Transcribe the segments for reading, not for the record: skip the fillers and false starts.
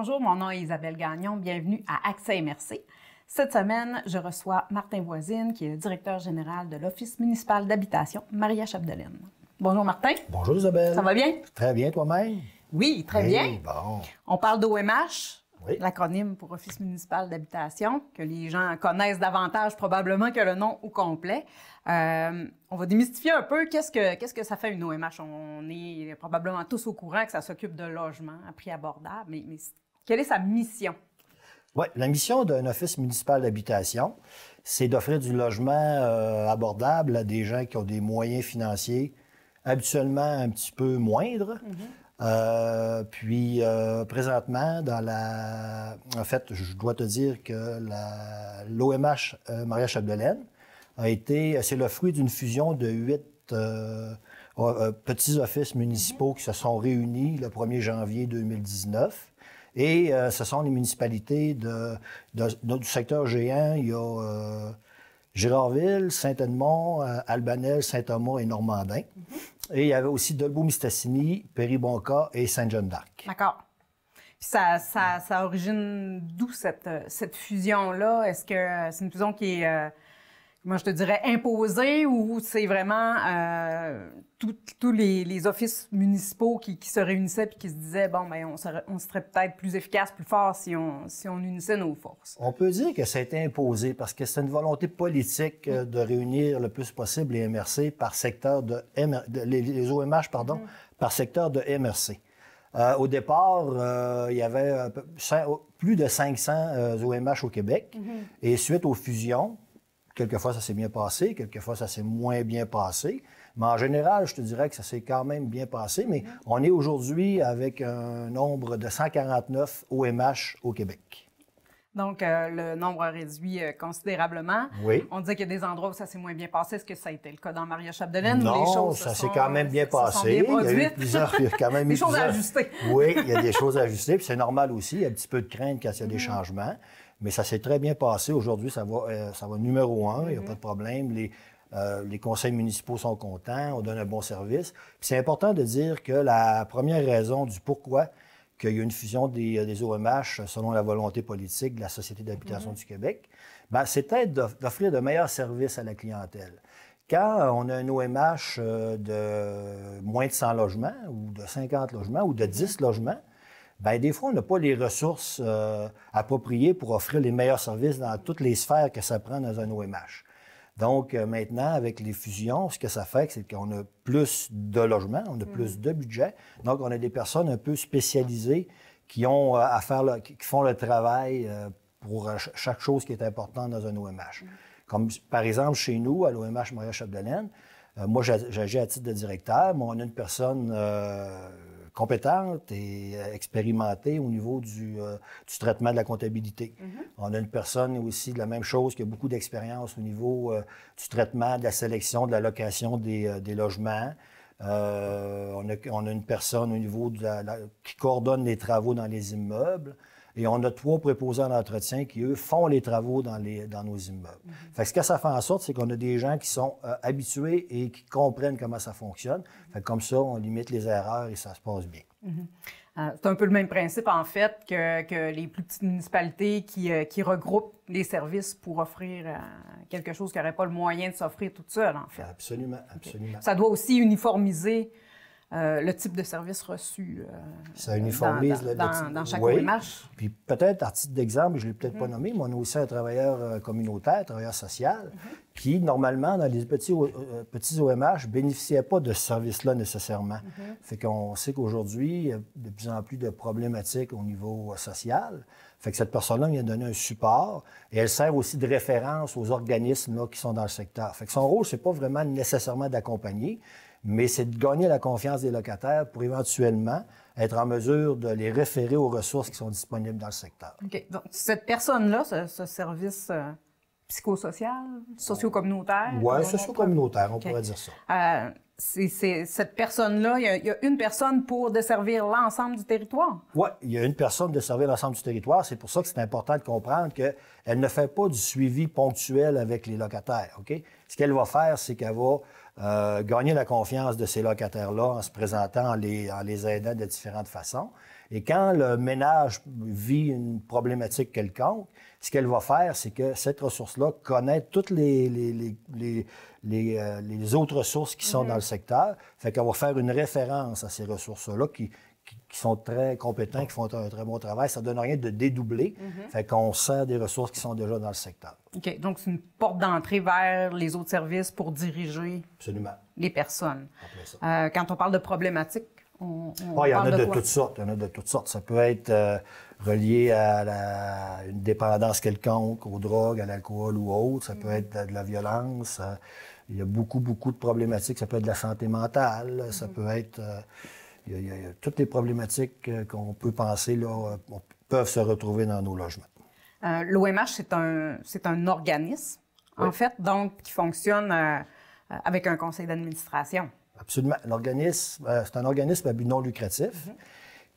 Bonjour, mon nom est Isabelle Gagnon. Bienvenue à Accès MRC. Cette semaine, je reçois Martin Voisine, qui est le directeur général de l'Office municipal d'habitation, Maria Chapdelaine. Bonjour, Martin. Bonjour, Isabelle. Ça va bien? Très bien, toi-même? Oui, très bien. Bon. On parle d'OMH, Oui. l'acronyme pour Office municipal d'habitation, que les gens connaissent davantage probablement que le nom au complet. On va démystifier un peu qu'est-ce que ça fait une OMH. On est probablement tous au courant que ça s'occupe de logement à prix abordable, mais quelle est sa mission? Oui, la mission d'un office municipal d'habitation, c'est d'offrir du logement abordable à des gens qui ont des moyens financiers habituellement un petit peu moindres. Présentement, en fait, je dois te dire que l'OMH Maria Chapdelaine c'est le fruit d'une fusion de 8 petits offices municipaux qui se sont réunis le 1er janvier 2019. Et ce sont les municipalités du secteur géant. Il y a Girardville, Saint-Edmond, Albanel, Saint-Thomas et Normandin. Et il y avait aussi Dolbeau-Mistassini, Péribonka et Sainte-Jeanne-d'Arc. D'accord. Puis ça origine d'où cette fusion-là? Est-ce que c'est une fusion qui est, moi je te dirais, imposée ou c'est vraiment tous les offices municipaux qui se réunissaient puis qui se disaient, bon, bien, on serait peut-être plus efficace, plus fort si on unissait nos forces? On peut dire que ça a été imposé parce que c'est une volonté politique de réunir le plus possible les MRC par secteur les OMH, pardon, par secteur de MRC. Au départ, il y avait plus de 500 OMH au Québec. Et suite aux fusions, quelquefois ça s'est bien passé, quelquefois ça s'est moins bien passé. Mais en général, je te dirais que ça s'est quand même bien passé. Mais on est aujourd'hui avec un nombre de 149 OMH au Québec. Donc, le nombre a réduit considérablement. Oui. On disait qu'il y a des endroits où ça s'est moins bien passé. Est-ce que ça a été le cas dans Maria Chapdelaine? Non, ça s'est quand même bien passé. Il y a eu plusieurs, il y a quand même des choses à ajuster. Oui, il y a des choses à ajuster. Puis c'est normal aussi. Il y a un petit peu de crainte quand il y a des changements. Mais ça s'est très bien passé. Aujourd'hui, ça va numéro 1. Il n'y a pas de problème. Les conseils municipaux sont contents. On donne un bon service. Puis c'est important de dire que la première raison du pourquoi qu'il y a une fusion des OMH selon la volonté politique de la Société d'habitation du Québec, c'était d'offrir de meilleurs services à la clientèle. Quand on a un OMH de moins de 100 logements ou de 50 logements ou de 10 logements, des fois, on n'a pas les ressources appropriées pour offrir les meilleurs services dans toutes les sphères que ça prend dans un OMH. Donc, maintenant, avec les fusions, ce que ça fait, c'est qu'on a plus de logements, on a plus de budget. Donc, on a des personnes un peu spécialisées qui ont qui font le travail pour chaque chose qui est importante dans un OMH. Comme, par exemple, chez nous, à l'OMH Maria Chapdelaine, moi, j'agis à titre de directeur, mais on a une personne compétente et expérimentée au niveau du traitement de la comptabilité. On a une personne aussi de la même chose qui a beaucoup d'expérience au niveau du traitement, de la sélection, de la location des logements. On a une personne au niveau qui coordonne les travaux dans les immeubles. Et on a 3 préposés en entretien qui, eux, font les travaux dans nos immeubles. Fait que ce que ça fait en sorte, c'est qu'on a des gens qui sont habitués et qui comprennent comment ça fonctionne. Fait que comme ça, on limite les erreurs et ça se passe bien. C'est un peu le même principe, en fait, que les plus petites municipalités qui regroupent les services pour offrir quelque chose qui n'aurait pas le moyen de s'offrir toute seule, en fait. Absolument, absolument. Ça doit aussi uniformiser le type de service reçu ça uniformise dans chaque OMH. Puis peut-être, à titre d'exemple, je ne l'ai peut-être pas nommé, mais on a aussi un travailleur communautaire, travailleur social, qui, normalement, dans les petits OMH, ne bénéficiait pas de ce service-là nécessairement. Fait qu'on sait qu'aujourd'hui, il y a de plus en plus de problématiques au niveau social. Fait que cette personne-là vient donner un support et elle sert aussi de référence aux organismes là, qui sont dans le secteur. Fait que son rôle, c'est pas vraiment nécessairement d'accompagner, mais c'est de gagner la confiance des locataires pour éventuellement être en mesure de les référer aux ressources qui sont disponibles dans le secteur. OK. Donc, cette personne-là, ce service psychosocial, socio-communautaire? Oui, socio-communautaire, on pourrait dire ça. Cette personne-là, il y a une personne pour desservir l'ensemble du territoire? Oui, il y a une personne pour desservir l'ensemble du territoire. C'est pour ça que c'est important de comprendre qu'elle ne fait pas du suivi ponctuel avec les locataires. OK? Ce qu'elle va faire, c'est qu'elle va gagner la confiance de ces locataires-là en se présentant, en les aidant de différentes façons. Et quand le ménage vit une problématique quelconque, ce qu'elle va faire, c'est que cette ressource-là connaît toutes les autres ressources qui sont dans le secteur. Fait qu'elle va faire une référence à ces ressources-là qui sont très compétents, qui font un très bon travail. Ça ne donne rien de dédoubler. Fait qu'on sert des ressources qui sont déjà dans le secteur. OK. Donc, c'est une porte d'entrée vers les autres services pour diriger Absolument. les personnes. Quand on parle de problématiques, il y en a de toutes sortes. Il y en a de toutes sortes. Ça peut être relié à une dépendance quelconque, aux drogues, à l'alcool ou autre. Ça peut être de la violence. Il y a beaucoup de problématiques. Ça peut être de la santé mentale. Ça peut être... il y a toutes les problématiques qu'on peut penser là, peuvent se retrouver dans nos logements. L'OMH, c'est un organisme, en fait, donc qui fonctionne avec un conseil d'administration. Absolument. L'organisme, c'est un organisme à but non lucratif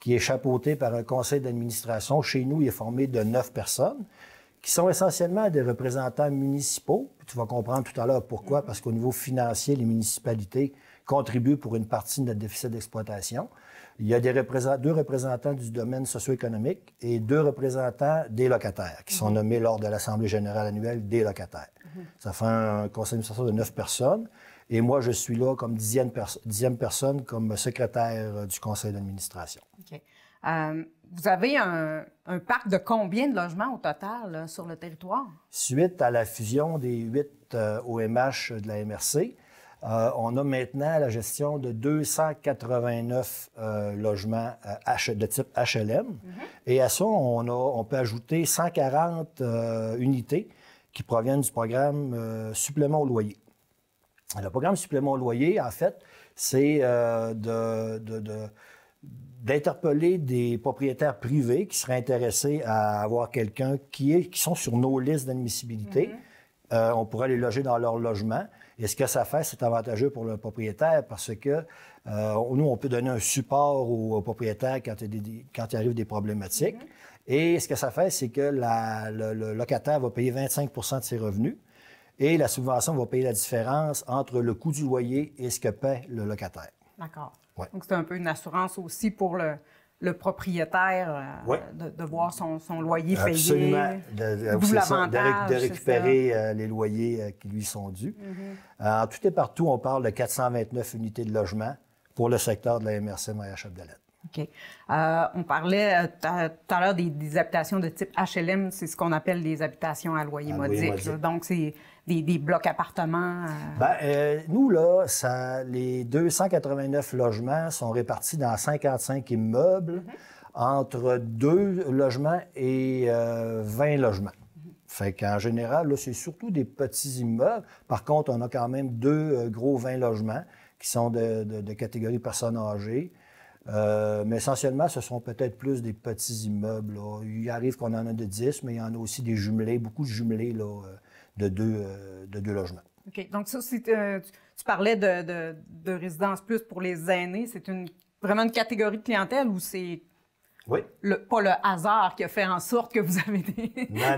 qui est chapeauté par un conseil d'administration. Chez nous, il est formé de 9 personnes qui sont essentiellement des représentants municipaux. Puis tu vas comprendre tout à l'heure pourquoi, parce qu'au niveau financier, les municipalités contribuent pour une partie de notre déficit d'exploitation. Il y a deux représentants du domaine socio-économique et 2 représentants des locataires qui sont nommés lors de l'Assemblée générale annuelle des locataires. Ça fait un conseil d'administration de 9 personnes. Et moi, je suis là comme 10e personne, comme secrétaire du conseil d'administration. OK. Vous avez un parc de combien de logements au total là, sur le territoire? Suite à la fusion des 8 OMH de la MRC, on a maintenant la gestion de 289 logements de type HLM. Et à ça, on peut ajouter 140 unités qui proviennent du programme supplément au loyer. Le programme supplément au loyer, en fait, c'est d'interpeller des propriétaires privés qui seraient intéressés à avoir quelqu'un qui sont sur nos listes d'admissibilité. On pourrait les loger dans leur logement. Et ce que ça fait, c'est avantageux pour le propriétaire parce que nous, on peut donner un support au propriétaire quand il arrive des problématiques. Et ce que ça fait, c'est que le locataire va payer 25 de ses revenus. Et la subvention va payer la différence entre le coût du loyer et ce que paie le locataire. D'accord. Ouais. Donc, c'est un peu une assurance aussi pour le propriétaire de voir son loyer payé. Absolument. D'où l'avantage. De récupérer les loyers qui lui sont dus. En tout et partout, on parle de 429 unités de logement pour le secteur de la MRC Maillat-Chapdelaine. OK. On parlait tout à l'heure des habitations de type HLM, c'est ce qu'on appelle des habitations à loyer modique. Donc, c'est des blocs appartements. Nous, là, les 289 logements sont répartis dans 55 immeubles, entre 2 logements et 20 logements. Fait qu'en général, là, c'est surtout des petits immeubles. Par contre, on a quand même 2 gros 20 logements qui sont de catégorie personnes âgées. Mais essentiellement, ce sont peut-être plus des petits immeubles. Là. Il arrive qu'on en a de 10, mais il y en a aussi des jumelés, beaucoup de jumelés là, de deux logements. OK. Donc, ça, tu parlais de résidence plus pour les aînés. C'est vraiment une catégorie de clientèle où c'est pas le hasard qui a fait en sorte que vous avez des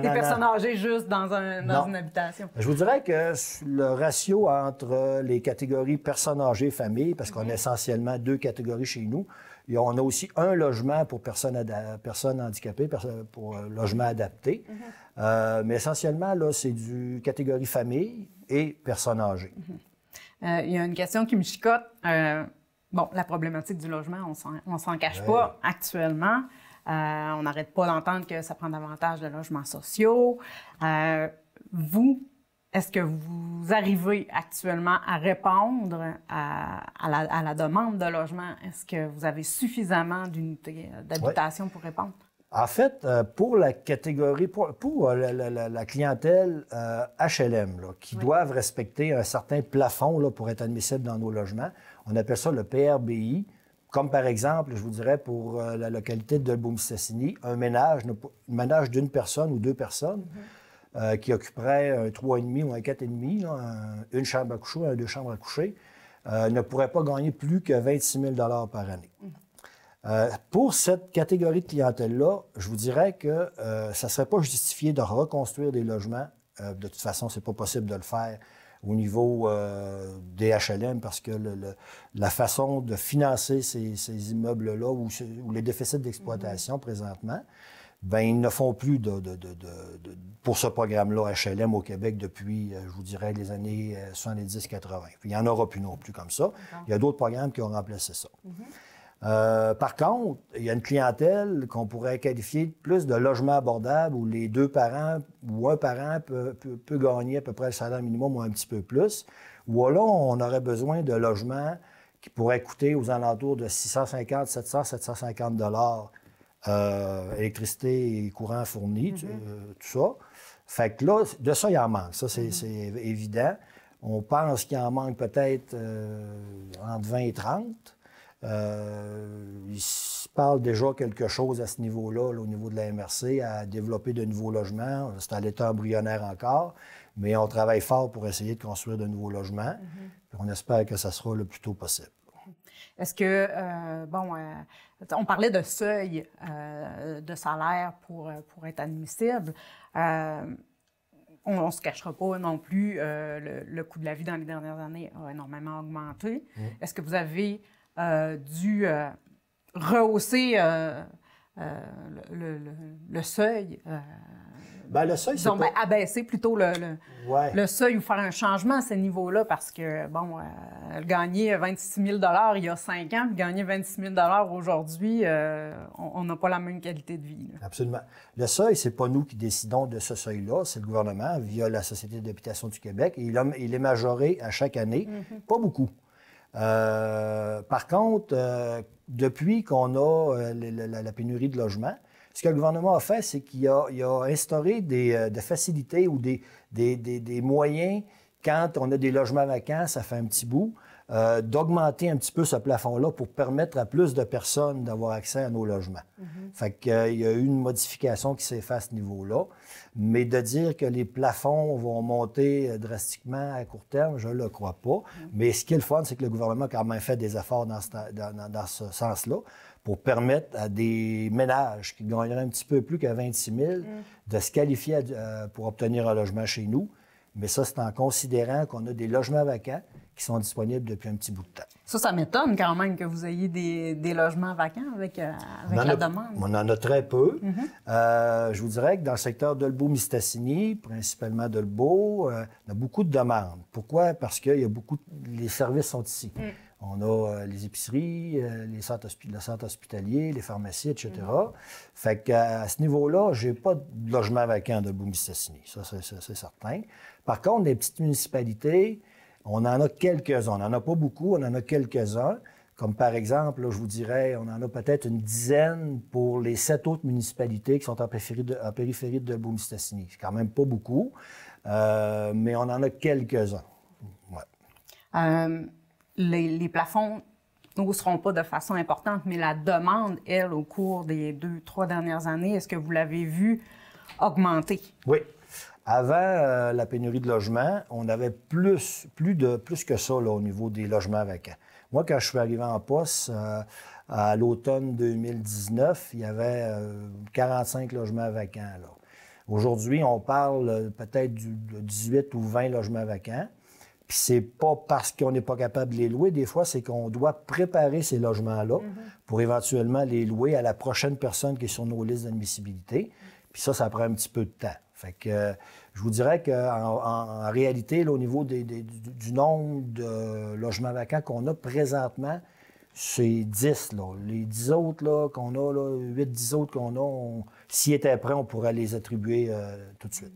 personnes âgées juste dans une habitation? Je vous dirais que le ratio entre les catégories personnes âgées et familles, parce qu'on a essentiellement 2 catégories chez nous, et on a aussi un logement pour personnes handicapées, pour logement adapté. Mais essentiellement, là, c'est du catégorie famille et personnes âgées. Il y a une question qui me chicote. La problématique du logement, on s'en cache pas actuellement. On n'arrête pas d'entendre que ça prend davantage de logements sociaux. Est-ce que vous arrivez actuellement à répondre à la demande de logement? Est-ce que vous avez suffisamment d'unités d'habitation pour répondre? En fait, pour la catégorie, pour la clientèle HLM, là, qui doivent respecter un certain plafond là, pour être admissibles dans nos logements, on appelle ça le PRBI. Comme par exemple, je vous dirais, pour la localité de Dolbeau-Mistassini, un ménage d'une personne ou 2 personnes qui occuperait un 3,5 ou un 4,5, une chambre à coucher, 2 chambres à coucher, ne pourrait pas gagner plus que 26 000 $ par année. Pour cette catégorie de clientèle-là, je vous dirais que ça ne serait pas justifié de reconstruire des logements. De toute façon, ce n'est pas possible de le faire au niveau des HLM parce que la façon de financer ces immeubles-là ou les déficits d'exploitation présentement, ben ils ne font plus pour ce programme-là HLM au Québec depuis, je vous dirais, les années 70-80. Il n'y en aura plus non plus comme ça. Il y a d'autres programmes qui ont remplacé ça. Par contre, il y a une clientèle qu'on pourrait qualifier plus de logement abordable où les deux parents ou un parent peut gagner à peu près le salaire minimum ou un petit peu plus, où là, on aurait besoin de logements qui pourraient coûter aux alentours de 650, 700, 750 dollars électricité et courant fourni, tout ça. Fait que là, de ça, il en manque. Ça, c'est évident. On pense qu'il en manque peut-être entre 20 et 30. Il se parle déjà quelque chose à ce niveau-là, là, au niveau de la MRC, à développer de nouveaux logements. C'est à l'état embryonnaire encore, mais on travaille fort pour essayer de construire de nouveaux logements. Puis on espère que ça sera le plus tôt possible. Est-ce que, on parlait de seuil de salaire pour être admissible. On ne se cachera pas non plus, le coût de la vie dans les dernières années a énormément augmenté. Est-ce que vous avez dû rehausser le seuil? Le seuil, c'est pas... abaisser plutôt le seuil ou faire un changement à ce niveau-là parce que, gagner 26 000 il y a 5 ans, puis gagner 26 000 aujourd'hui, on n'a pas la même qualité de vie. Là. Absolument. Le seuil, c'est pas nous qui décidons de ce seuil-là, c'est le gouvernement via la Société d'habitation du Québec. Et il est majoré à chaque année, pas beaucoup. Par contre, depuis qu'on a la pénurie de logements, ce que le gouvernement a fait, c'est qu'il a instauré des facilités ou des moyens, quand on a des logements vacants, ça fait un petit bout, d'augmenter un petit peu ce plafond-là pour permettre à plus de personnes d'avoir accès à nos logements. Fait qu'il y a eu une modification qui s'est faite à ce niveau-là. Mais de dire que les plafonds vont monter drastiquement à court terme, je ne le crois pas. Mais ce qui est le fun, c'est que le gouvernement a quand même fait des efforts dans ce sens-là pour permettre à des ménages qui gagneraient un petit peu plus que 26 000 de se qualifier pour obtenir un logement chez nous. Mais ça, c'est en considérant qu'on a des logements vacants qui sont disponibles depuis un petit bout de temps. Ça m'étonne quand même que vous ayez des logements vacants avec la demande. On en a très peu. Je vous dirais que dans le secteur d'Olbeau-Mistassini, principalement d'Olbeau, on a beaucoup de demandes. Pourquoi? Parce que les services sont ici. On a les épiceries, le centre hospitalier, les pharmacies, etc. Fait qu'à ce niveau-là, j'ai pas de logement vacant d'Olbeau-Mistassini. Ça, c'est certain. Par contre, les petites municipalités, on en a quelques-uns. On n'en a pas beaucoup, on en a quelques-uns. Comme par exemple, là, je vous dirais, on en a peut-être une dizaine pour les 7 autres municipalités qui sont en périphérie de Olbeau-Mistassini. C'est quand même pas beaucoup, mais on en a quelques-uns. Ouais. Les plafonds n'hausseront pas de façon importante, mais la demande, elle, au cours des 2-3 dernières années, est-ce que vous l'avez vu augmenter? Oui. Avant la pénurie de logements, on avait plus que ça là, au niveau des logements vacants. Moi, quand je suis arrivé en poste à l'automne 2019, il y avait 45 logements vacants. Aujourd'hui, on parle peut-être de 18 ou 20 logements vacants. Puis c'est pas parce qu'on n'est pas capable de les louer. Des fois, c'est qu'on doit préparer ces logements-là pour éventuellement les louer à la prochaine personne qui est sur nos listes d'admissibilité. Puis ça prend un petit peu de temps. Fait que je vous dirais qu'en réalité, là, au niveau du nombre de logements vacants qu'on a présentement, c'est 10. Là. Les 10 autres là, qu'on a, 8-10 autres qu'on a, s'ils étaient prêts, on pourrait les attribuer tout de suite.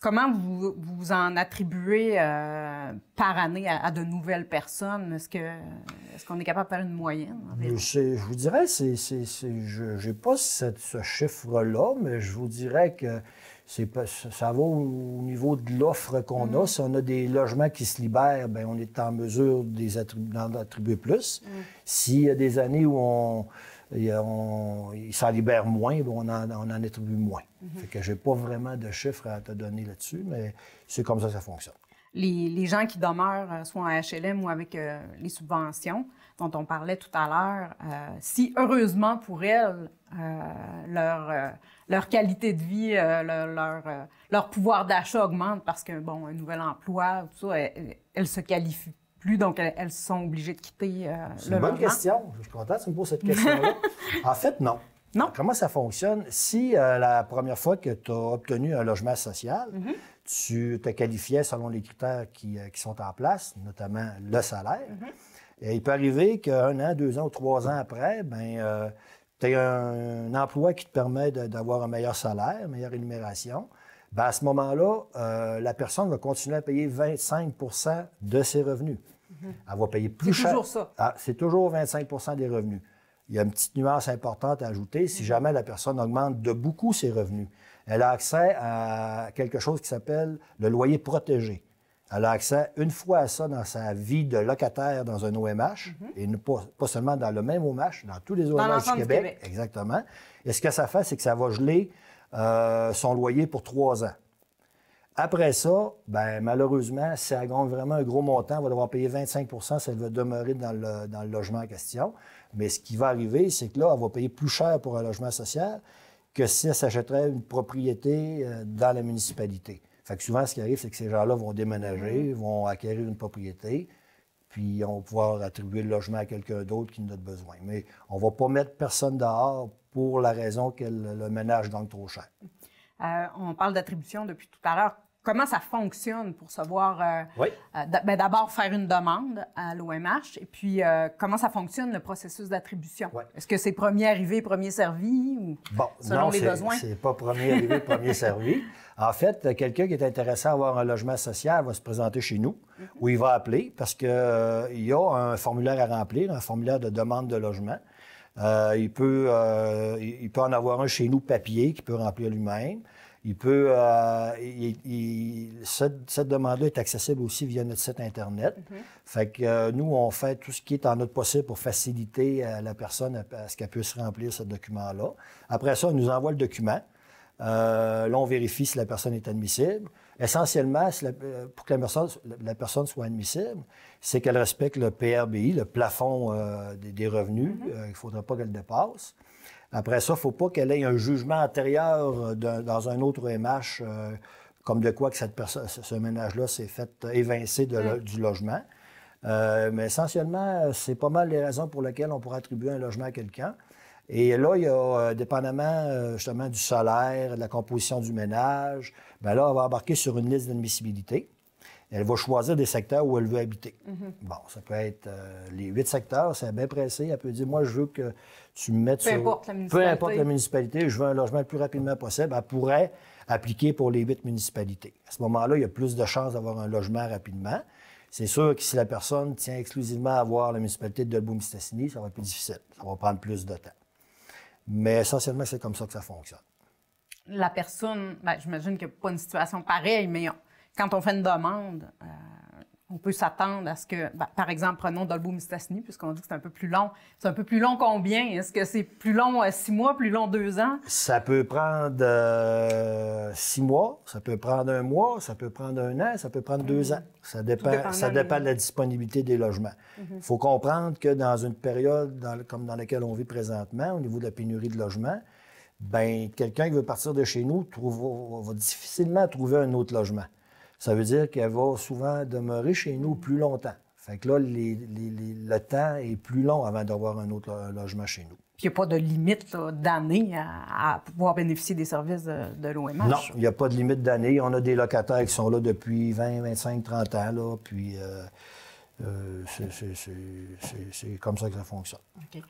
Comment vous en attribuez par année à de nouvelles personnes? Est-ce qu'on est capable de faire une moyenne? Je vous dirais, je n'ai pas ce chiffre-là, mais je vous dirais que ça va au niveau de l'offre qu'on a. Si on a des logements qui se libèrent, bien, on est en mesure d'en attribuer plus. S'il y a des années où il s'en libère moins, bien, on en attribue moins. Fait que je n'ai pas vraiment de chiffres à te donner là-dessus, mais c'est comme ça que ça fonctionne. les gens qui demeurent soit en HLM ou avec les subventions dont on parlait tout à l'heure, si heureusement pour elles, leur qualité de vie, leur pouvoir d'achat augmente parce que, bon, un nouvel emploi, tout ça, elles se qualifient plus, donc elles sont obligées de quitter le logement. C'est une bonne question. Je suis content que tu me poses cette question-là. En fait, non. Non. Comment ça fonctionne? Si la première fois que tu as obtenu un logement social, tu te qualifiais selon les critères qui sont en place, notamment le salaire, et il peut arriver qu'un an, 2 ans ou 3 ans après, tu aies un emploi qui te permet d'avoir un meilleur salaire, une meilleure rémunération. Bien, à ce moment-là, la personne va continuer à payer 25 de ses revenus. Elle va payer plus cher. C'est toujours ça. Ah, c'est toujours 25 des revenus. Il y a une petite nuance importante à ajouter. Si jamais la personne augmente de beaucoup ses revenus, elle a accès à quelque chose qui s'appelle le loyer protégé. Elle a accès une fois à ça dans sa vie de locataire dans un OMH, et pas seulement dans le même OMH, dans tous les OMH du Québec. Exactement. Et ce que ça fait, c'est que ça va geler son loyer pour 3 ans. Après ça, malheureusement, si elle gagne vraiment un gros montant, elle va devoir payer 25 si elle veut demeurer dans le logement en question. Mais ce qui va arriver, c'est que là, elle va payer plus cher pour un logement social que si elle s'achèterait une propriété dans la municipalité. Fait que souvent, ce qui arrive, c'est que ces gens-là vont déménager, vont acquérir une propriété, puis on va pouvoir attribuer le logement à quelqu'un d'autre qui en a besoin. Mais on ne va pas mettre personne dehors pour la raison que le ménage gagne trop cher. On parle d'attribution depuis tout à l'heure. Comment ça fonctionne pour savoir, d'abord faire une demande à l'OMH, et puis comment ça fonctionne le processus d'attribution? Oui. Est-ce que c'est premier arrivé, premier servi, ou selon les besoins? C'est pas premier arrivé, premier servi. En fait, quelqu'un qui est intéressé à avoir un logement social va se présenter chez nous, où il va appeler, parce qu'il y a un formulaire à remplir, un formulaire de demande de logement. Il peut en avoir un chez nous papier qu'il peut remplir lui-même. Il peut. Cette demande-là est accessible aussi via notre site Internet. Fait que nous, on fait tout ce qui est en notre possible pour faciliter à la personne à ce qu'elle puisse remplir ce document-là. Après ça, on nous envoie le document. Là, on vérifie si la personne est admissible. Essentiellement, pour que la personne soit admissible, c'est qu'elle respecte le PRBI, le plafond des revenus. Il ne faudra pas qu'elle dépasse. Après ça, il ne faut pas qu'elle ait un jugement antérieur dans un autre OMH, comme de quoi que ce ménage-là s'est fait évincer du logement. Mais essentiellement, c'est pas mal les raisons pour lesquelles on pourrait attribuer un logement à quelqu'un. Et là, il y a, dépendamment justement du salaire, de la composition du ménage, bien là, on va embarquer sur une liste d'admissibilité. Elle va choisir des secteurs où elle veut habiter. Bon, ça peut être les 8 secteurs, c'est bien pressé. Elle peut dire, moi, je veux que tu me mettes sur... Peu importe la municipalité, je veux un logement le plus rapidement possible. Elle pourrait appliquer pour les 8 municipalités. À ce moment-là, il y a plus de chances d'avoir un logement rapidement. C'est sûr que si la personne tient exclusivement à avoir la municipalité de Dolbeau-Mistassini, ça va être plus difficile. Ça va prendre plus de temps. Mais essentiellement, c'est comme ça que ça fonctionne. La personne, j'imagine qu'il n'y a pas une situation pareille, mais quand on fait une demande, on peut s'attendre à ce que, par exemple, prenons Dolbeau-Mistassini, puisqu'on dit que c'est un peu plus long. C'est un peu plus long combien? Est-ce que c'est plus long 6 mois, plus long 2 ans? Ça peut prendre 6 mois, ça peut prendre 1 mois, ça peut prendre 1 an, ça peut prendre 2 ans. Ça dépend de la disponibilité des logements. Il faut comprendre que dans une période comme dans laquelle on vit présentement, au niveau de la pénurie de logements, quelqu'un qui veut partir de chez nous va difficilement trouver un autre logement. Ça veut dire qu'elle va souvent demeurer chez nous plus longtemps. Fait que là, le temps est plus long avant d'avoir un autre logement chez nous. Puis il n'y a pas de limite d'années à pouvoir bénéficier des services de l'OMH? Non, il n'y a pas de limite d'années. On a des locataires qui sont là depuis 20, 25, 30 ans. Là, puis c'est comme ça que ça fonctionne. OK.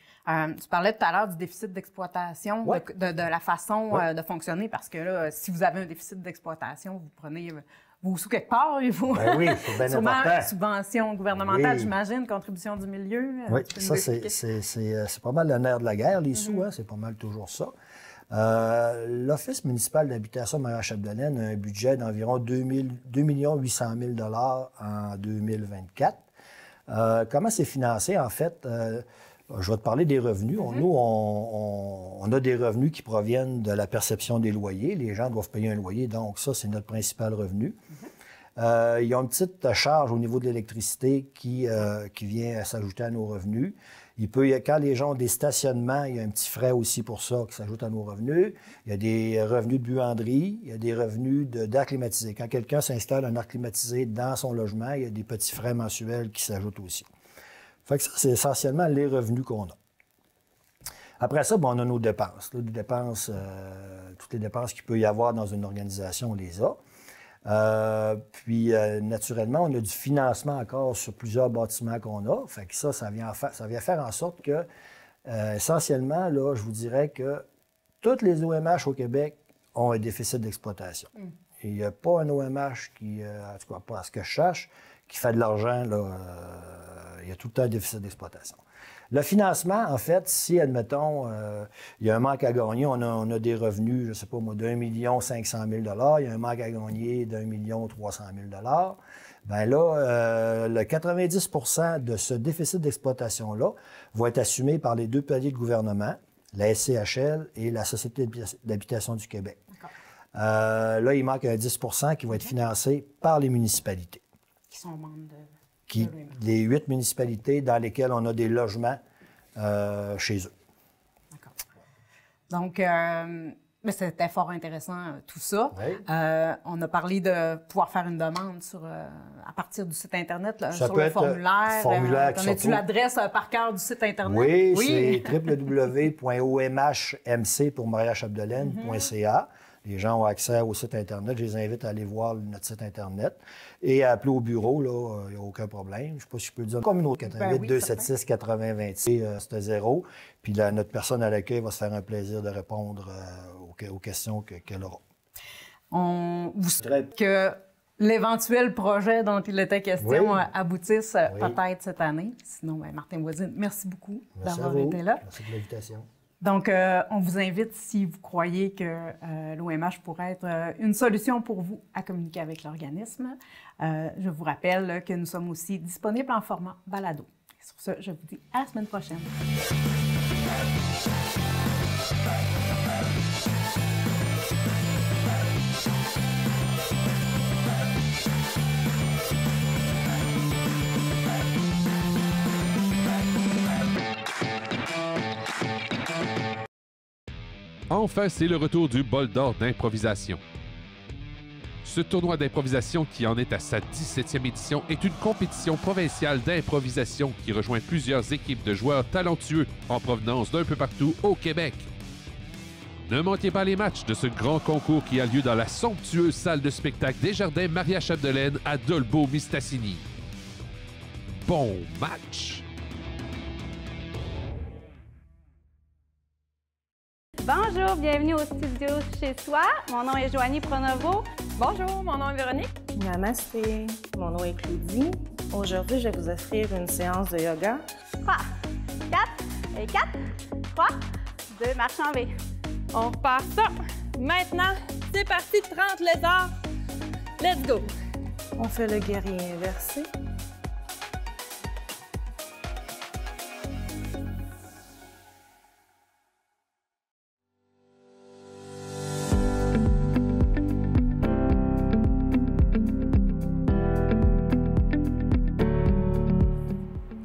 Tu parlais tout à l'heure du déficit d'exploitation, de la façon de fonctionner, parce que là, si vous avez un déficit d'exploitation, vous prenez vos sous quelque part et vous... oui, c'est bien important. Subvention gouvernementale, j'imagine, contribution du milieu. Oui, ça, c'est pas mal le nerf de la guerre, les sous, c'est pas mal toujours ça. L'Office municipal d'habitation de Montréal-Chapdelaine a un budget d'environ 2 800 000 $ en 2024. Comment c'est financé, en fait? Je vais te parler des revenus. Nous, on a des revenus qui proviennent de la perception des loyers. Les gens doivent payer un loyer, donc ça, c'est notre principal revenu. Il y a une petite charge au niveau de l'électricité qui vient s'ajouter à nos revenus. Quand les gens ont des stationnements, il y a un petit frais aussi pour ça qui s'ajoute à nos revenus. Il y a des revenus de buanderie, il y a des revenus d'air climatisé. Quand quelqu'un s'installe un air climatisé dans son logement, il y a des petits frais mensuels qui s'ajoutent aussi. Fait que ça, c'est essentiellement les revenus qu'on a. Après ça, on a nos dépenses. Là, toutes les dépenses qu'il peut y avoir dans une organisation, on les a. Naturellement, on a du financement encore sur plusieurs bâtiments qu'on a. Fait que ça vient faire en sorte que, essentiellement, là, je vous dirais que toutes les OMH au Québec ont un déficit d'exploitation. Et il n'y a pas un OMH qui, en tout cas pas à ce que je cherche, qui fait de l'argent. Il y a tout le temps un déficit d'exploitation. Le financement, en fait, si, admettons, il y a un manque à gagner, on a des revenus, je ne sais pas moi, d'1 500 000 $, il y a un manque à gagner d'1 300 000 $, bien là, le 90 % de ce déficit d'exploitation-là va être assumé par les deux paliers de gouvernement, la SCHL et la Société d'habitation du Québec. Là, il manque un 10 % qui va être financé par les municipalités. Qui sont membres de... Les 8 municipalités dans lesquelles on a des logements chez eux. D'accord. Donc, c'était fort intéressant, tout ça. Oui. On a parlé de pouvoir faire une demande à partir du site Internet, là, sur peut le être formulaire. Connais-tu l'adresse par cœur du site Internet? Oui, c'est www.omhmc pour Maria-Chapdelaine.ca. Les gens ont accès au site Internet. Je les invite à aller voir notre site Internet et à appeler au bureau. Là, il n'y a aucun problème. Je ne sais pas si je peux le dire. Comme une autre 418-276-8026, c'était 0. Puis notre personne à l'accueil va se faire un plaisir de répondre aux questions qu'elle aura. Vous souhaite que l'éventuel projet dont il était question aboutisse peut-être cette année. Sinon, Martin Voisine, merci beaucoup d'avoir été là. Merci de l'invitation. Donc, on vous invite, si vous croyez que l'OMH pourrait être une solution pour vous, à communiquer avec l'organisme. Je vous rappelle que nous sommes aussi disponibles en format balado. Et sur ce, je vous dis à la semaine prochaine. Enfin, c'est le retour du bol d'or d'improvisation. Ce tournoi d'improvisation, qui en est à sa 17e édition, est une compétition provinciale d'improvisation qui rejoint plusieurs équipes de joueurs talentueux en provenance d'un peu partout au Québec. Ne manquez pas les matchs de ce grand concours qui a lieu dans la somptueuse salle de spectacle des Jardins Maria-Chapdelaine à Dolbeau-Mistassini. Bon match! Bonjour, bienvenue au studio Chez Soi. Mon nom est Joanie Pronovo. Bonjour, mon nom est Véronique. Namasté, mon nom est Claudie. Aujourd'hui, je vais vous offrir une séance de yoga. 3, 4, et 4, 3, 2, marche en V. On repart ça. Maintenant, c'est parti, 30 lézards. Let's go. On fait le guerrier inversé.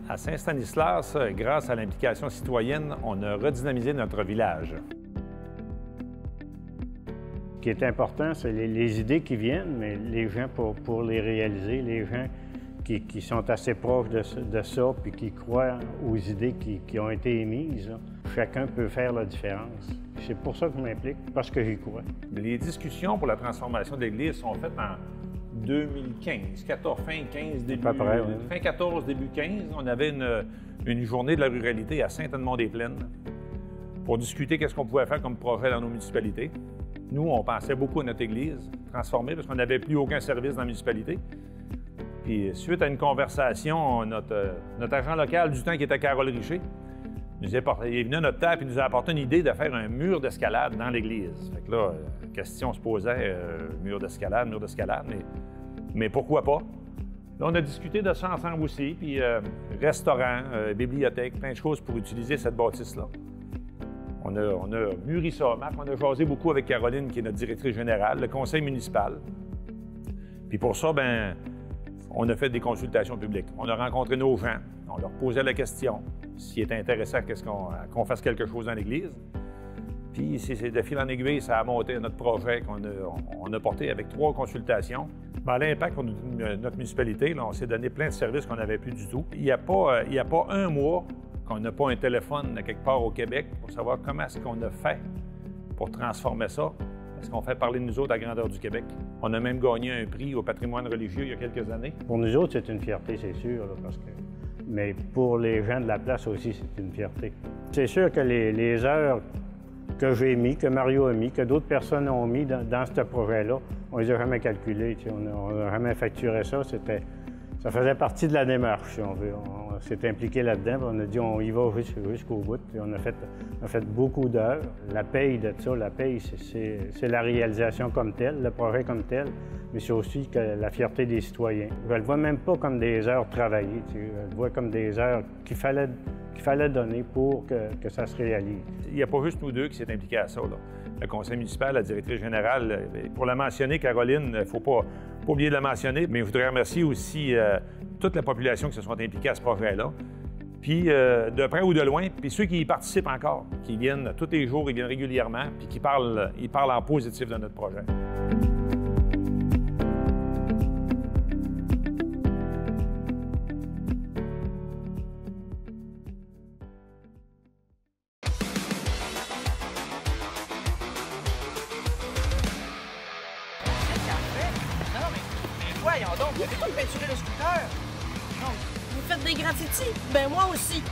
À Saint-Stanislas, grâce à l'implication citoyenne, on a redynamisé notre village. Ce qui est important, c'est les idées qui viennent, mais les gens pour les réaliser, les gens qui sont assez proches de ça puis qui croient aux idées qui ont été émises. Là. Chacun peut faire la différence. C'est pour ça que je m'implique, parce que j'y crois. Les discussions pour la transformation de l'Église sont faites en 2015, fin 15, début, fin 14, début 15. On avait une journée de la ruralité à Saint-Edmond-des-Plaines pour discuter qu'est-ce qu'on pouvait faire comme projet dans nos municipalités. Nous, on pensait beaucoup à notre Église transformée parce qu'on n'avait plus aucun service dans la municipalité. Puis, suite à une conversation, notre agent local du temps, qui était Carole Richer, il est venu à notre table et nous a apporté une idée de faire un mur d'escalade dans l'église. Fait que là, la question se posait, mur d'escalade, mais pourquoi pas? Là, on a discuté de ça ensemble aussi, puis restaurant, bibliothèque, plein de choses pour utiliser cette bâtisse-là. On a mûri ça, Marc, on a jasé beaucoup avec Caroline, qui est notre directrice générale, le conseil municipal. Puis pour ça, ben, on a fait des consultations publiques. On a rencontré nos gens, on leur posait la question s'ils étaient intéressés à qu'on fasse quelque chose dans l'Église. Puis c'est de fil en aiguille, ça a monté à notre projet qu'on a porté avec 3 consultations. Ben, l'impact pour notre municipalité, là, on s'est donné plein de services qu'on n'avait plus du tout. Il n'y a pas un mois qu'on n'a pas un téléphone quelque part au Québec pour savoir comment est-ce qu'on a fait pour transformer ça. Est-ce qu'on fait parler de nous autres à la grandeur du Québec? On a même gagné un prix au patrimoine religieux il y a quelques années. Pour nous autres, c'est une fierté, c'est sûr, là, mais pour les gens de la place aussi, c'est une fierté. C'est sûr que les heures que j'ai mis, que Mario a mis, que d'autres personnes ont mis dans ce projet-là, on les a jamais calculées, on n'a jamais facturé ça. Ça faisait partie de la démarche, si on veut. On s'est impliqué là-dedans, on a dit on y va jusqu'au bout. Puis on a fait beaucoup d'heures. La paye de ça, c'est la réalisation comme telle, le projet comme tel, mais c'est aussi que la fierté des citoyens. Je ne le vois même pas comme des heures travaillées, je le vois comme des heures qu'il fallait donner pour que ça se réalise. Il n'y a pas juste nous deux qui s'est impliqués à ça, là. Le conseil municipal, la directrice générale, pour la mentionner, Caroline, il ne faut pas oublier de la mentionner, mais je voudrais remercier aussi toute la population qui se sont impliqués à ce projet-là. Puis de près ou de loin, puis ceux qui y participent encore, qui viennent tous les jours, ils viennent régulièrement, puis ils parlent en positif de notre projet. Voyons donc, vous n'avez pas peinturé le scooter? Non. Vous faites des graffitis? Ben moi aussi.